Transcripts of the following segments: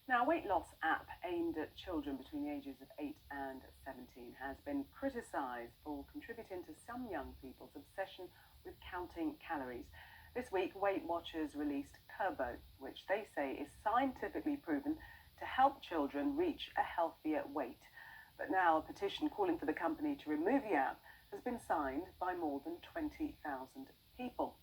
Now, a weight loss app aimed at children between the ages of 8 and 17 has been criticised for contributing to some young people's obsession with counting calories. This week, Weight Watchers released Kurbo, which they say is scientifically proven to help children reach a healthier weight. But now a petition calling for the company to remove the app has been signed by more than 20,000 people.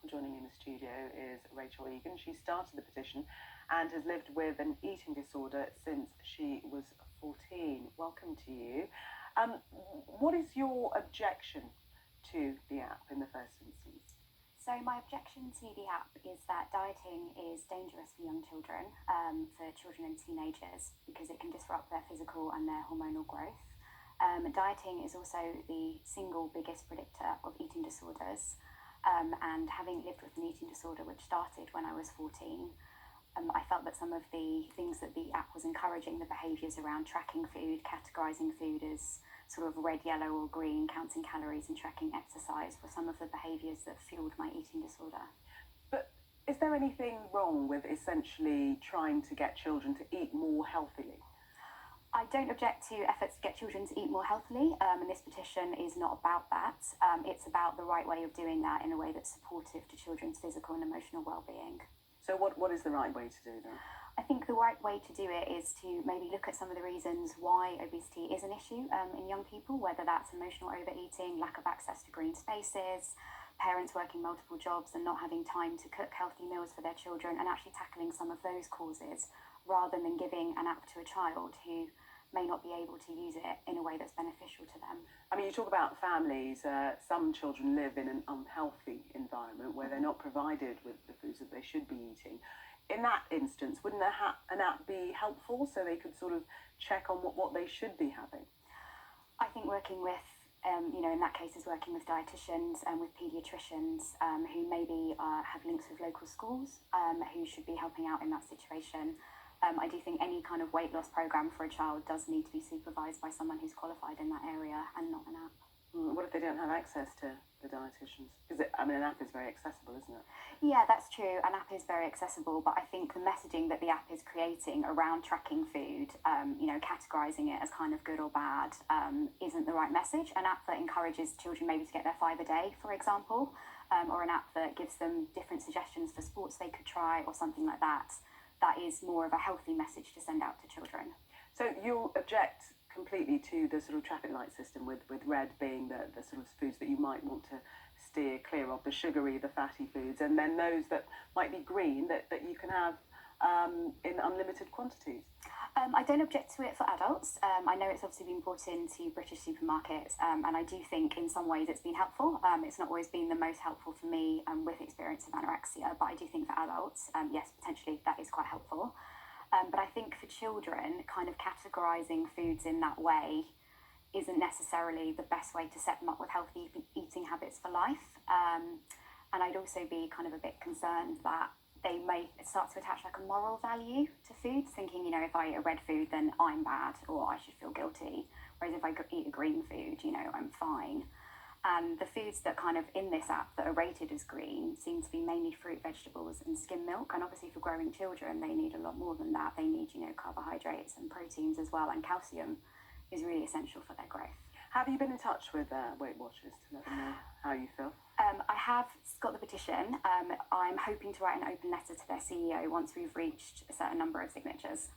Joining me in the studio is Rachel Egan. She started the petition and has lived with an eating disorder since she was 14. Welcome to you. What is your objection to the app in the first instance? So my objection to the app is that dieting is dangerous for young children, for children and teenagers, because it can disrupt their physical and their hormonal growth. Dieting is also the single biggest predictor of eating disorders. And having lived with an eating disorder, which started when I was 14, I felt that some of the things that the app was encouraging, the behaviours around tracking food, categorising food as sort of red, yellow or green, counting calories and tracking exercise, were some of the behaviours that fueled my eating disorder. But is there anything wrong with essentially trying to get children to eat more healthily? I don't object to efforts to get children to eat more healthily, and this petition is not about that. It's about the right way of doing that in a way that's supportive to children's physical and emotional well-being. So what is the right way to do that? I think the right way to do it is to maybe look at some of the reasons why obesity is an issue in young people, whether that's emotional overeating, lack of access to green spaces, parents working multiple jobs and not having time to cook healthy meals for their children, and actually tackling some of those causes rather than giving an app to a child who may not be able to use it in a way that's beneficial to them. I mean, you talk about families. Some children live in an unhealthy environment where they're not provided with the foods that they should be eating. In that instance, wouldn't an app be helpful so they could sort of check on what they should be having? I think working with, in that case is working with dietitians and with paediatricians who maybe have links with local schools who should be helping out in that situation. I do think any kind of weight loss program for a child does need to be supervised by someone who's qualified in that area and not an app. What if they don't have access to the dietitians? Because an app is very accessible, isn't it? Yeah, that's true. An app is very accessible, but I think the messaging that the app is creating around tracking food, categorising it as kind of good or bad, isn't the right message. An app that encourages children maybe to get their 5 a day, for example, or an app that gives them different suggestions for sports they could try or something like that, that is more of a healthy message to send out to children. So you object completely to the sort of traffic light system, with red being the sort of foods that you might want to steer clear of, the sugary, the fatty foods, and then those that might be green that you can have in unlimited quantities? I don't object to it for adults. I know it's obviously been brought into British supermarkets, and I do think in some ways it's been helpful. It's not always been the most helpful for me with experience of anorexia, but I do think for adults, yes, potentially that is quite helpful. But I think for children, kind of categorising foods in that way isn't necessarily the best way to set them up with healthy eating habits for life. And I'd also be kind of a bit concerned that they may start to attach like a moral value to foods, thinking, if I eat a red food, then I'm bad or I should feel guilty. Whereas if I eat a green food, I'm fine. And the foods that kind of in this app that are rated as green seem to be mainly fruit, vegetables and skim milk. And obviously for growing children, they need a lot more than that. They need, carbohydrates and proteins as well. And calcium is really essential for their growth. Have you been in touch with Weight Watchers to let them know how you feel? I have got the petition. I'm hoping to write an open letter to their CEO once we've reached a certain number of signatures.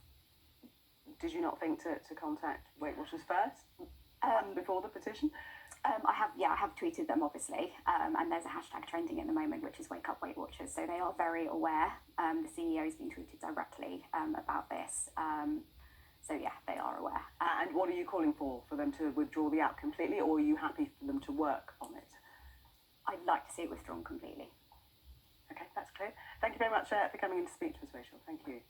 Did you not think to contact Weight Watchers first, before the petition? I have tweeted them, obviously, and there's a hashtag trending at the moment, which is Wake Up Weight Watchers, so they are very aware. The CEO has been tweeted directly about this. So yeah, they are aware. And what are you calling for them to withdraw the app completely, or are you happy for them to work on it? I'd like to see it withdrawn completely. Okay, that's clear. Thank you very much for coming in to speak to us, Rachel. Thank you.